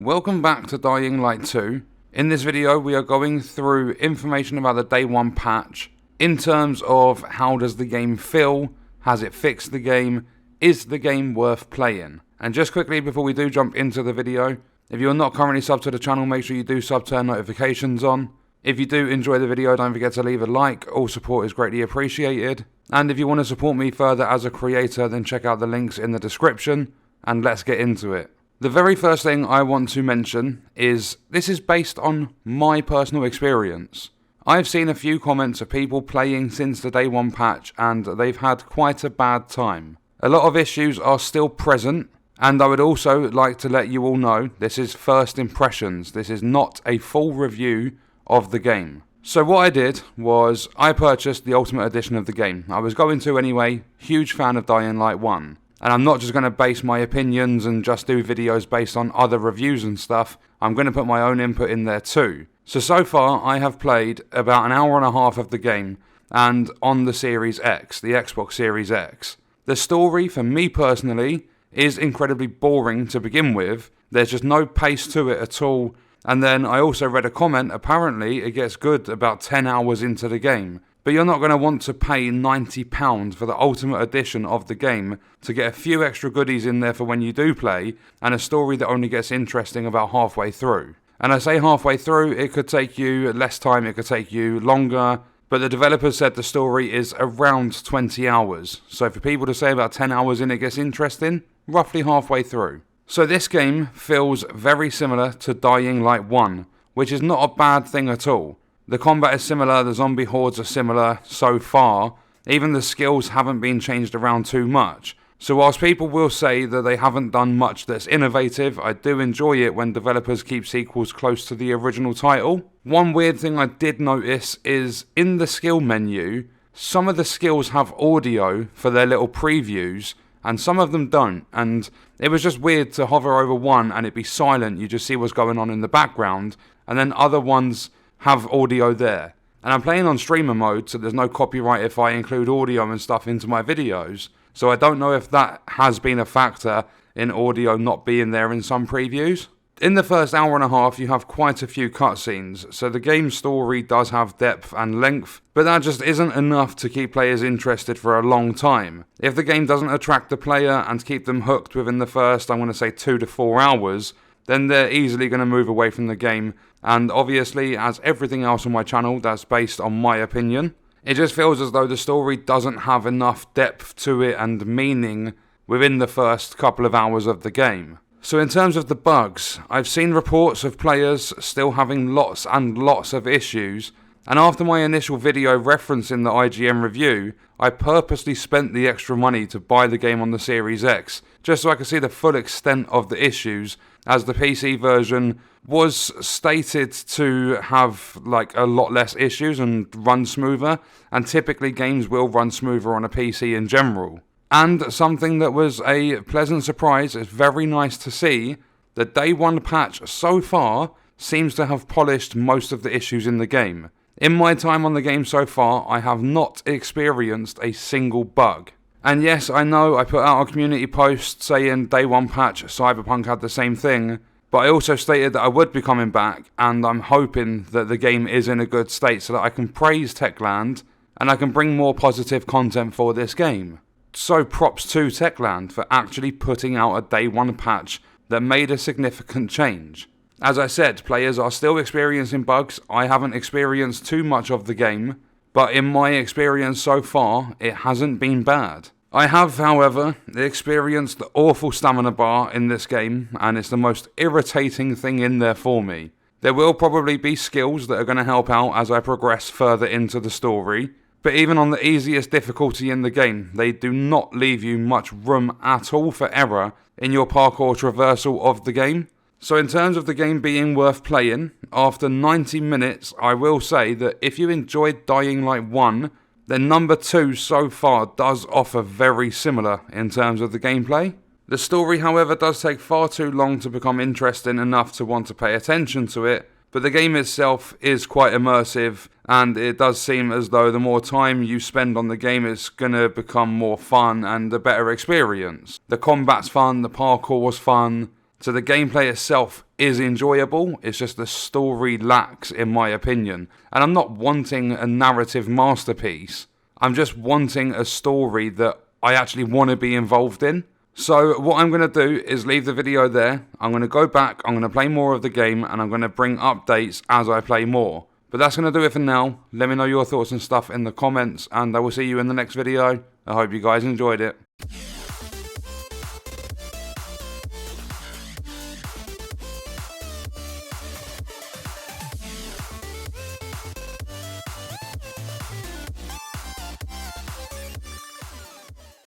Welcome back to Dying Light 2. In this video we are going through information about the day 1 patch in terms of how does the game feel, has it fixed the game, is the game worth playing. And just quickly before we do jump into the video, if you are not currently subbed to the channel, make sure you do sub, turn notifications on. If you do enjoy the video, don't forget to leave a like, all support is greatly appreciated. And if you want to support me further as a creator, then check out the links in the description, and let's get into it. The very first thing I want to mention is this is based on my personal experience. I've seen a few comments of people playing since the day 1 patch and they've had quite a bad time. A lot of issues are still present, and I would also like to let you all know this is first impressions. This is not a full review of the game. So what I did was I purchased the Ultimate Edition of the game. I was going to anyway, huge fan of Dying Light 1. And I'm not just going to base my opinions and just do videos based on other reviews and stuff. I'm going to put my own input in there too. So far I have played about an hour and a half of the game, and on the Series X, the Xbox Series X. The story, for me personally, is incredibly boring to begin with. There's just no pace to it at all. And then I also read a comment, apparently it gets good about 10 hours into the game. But you're not going to want to pay £90 for the Ultimate Edition of the game to get a few extra goodies in there for when you do play, and a story that only gets interesting about halfway through. And I say halfway through, it could take you less time, it could take you longer, but the developers said the story is around 20 hours. So for people to say about 10 hours in it gets interesting, roughly halfway through. So this game feels very similar to Dying Light 1, which is not a bad thing at all. The combat is similar, the zombie hordes are similar so far, even the skills haven't been changed around too much. So whilst people will say that they haven't done much that's innovative, I do enjoy it when developers keep sequels close to the original title. One weird thing I did notice is in the skill menu, some of the skills have audio for their little previews, and some of them don't, and it was just weird to hover over one and it be silent, you just see what's going on in the background, and then other ones have audio there. And I'm playing on streamer mode, so there's no copyright if I include audio and stuff into my videos, so I don't know if that has been a factor in audio not being there in some previews. In the first hour and a half you have quite a few cutscenes, so the game's story does have depth and length, but that just isn't enough to keep players interested for a long time. If the game doesn't attract the player and keep them hooked within the first, I'm going to say 2 to 4 hours, then they're easily going to move away from the game. And obviously, as everything else on my channel that's based on my opinion, it just feels as though the story doesn't have enough depth to it and meaning within the first couple of hours of the game. So in terms of the bugs, I've seen reports of players still having lots and lots of issues, and after my initial video referencing the IGN review, I purposely spent the extra money to buy the game on the Series X, just so I could see the full extent of the issues, as the PC version was stated to have like a lot less issues and run smoother, and typically games will run smoother on a PC in general. And something that was a pleasant surprise, it's very nice to see, the day 1 patch so far seems to have polished most of the issues in the game. In my time on the game so far, I have not experienced a single bug. And yes, I know I put out a community post saying day 1 patch Cyberpunk had the same thing, but I also stated that I would be coming back, and I'm hoping that the game is in a good state so that I can praise Techland and I can bring more positive content for this game. So props to Techland for actually putting out a day 1 patch that made a significant change. As I said, players are still experiencing bugs. I haven't experienced too much of the game, but in my experience so far, it hasn't been bad. I have, however, experienced the awful stamina bar in this game, and it's the most irritating thing in there for me. There will probably be skills that are going to help out as I progress further into the story, but even on the easiest difficulty in the game, they do not leave you much room at all for error in your parkour traversal of the game. So in terms of the game being worth playing, after 90 minutes, I will say that if you enjoyed Dying Light 1, then number 2 so far does offer very similar in terms of the gameplay. The story, however, does take far too long to become interesting enough to want to pay attention to it, but the game itself is quite immersive, and it does seem as though the more time you spend on the game, it's going to become more fun and a better experience. The combat's fun, the parkour's fun, So the gameplay itself is enjoyable, it's just the story lacks, in my opinion. And I'm not wanting a narrative masterpiece, I'm just wanting a story that I actually want to be involved in. So what I'm going to do is leave the video there. I'm going to go back, I'm going to play more of the game, and I'm going to bring updates as I play more. But that's going to do it for now. Let me know your thoughts and stuff in the comments, and I will see you in the next video. I hope you guys enjoyed it.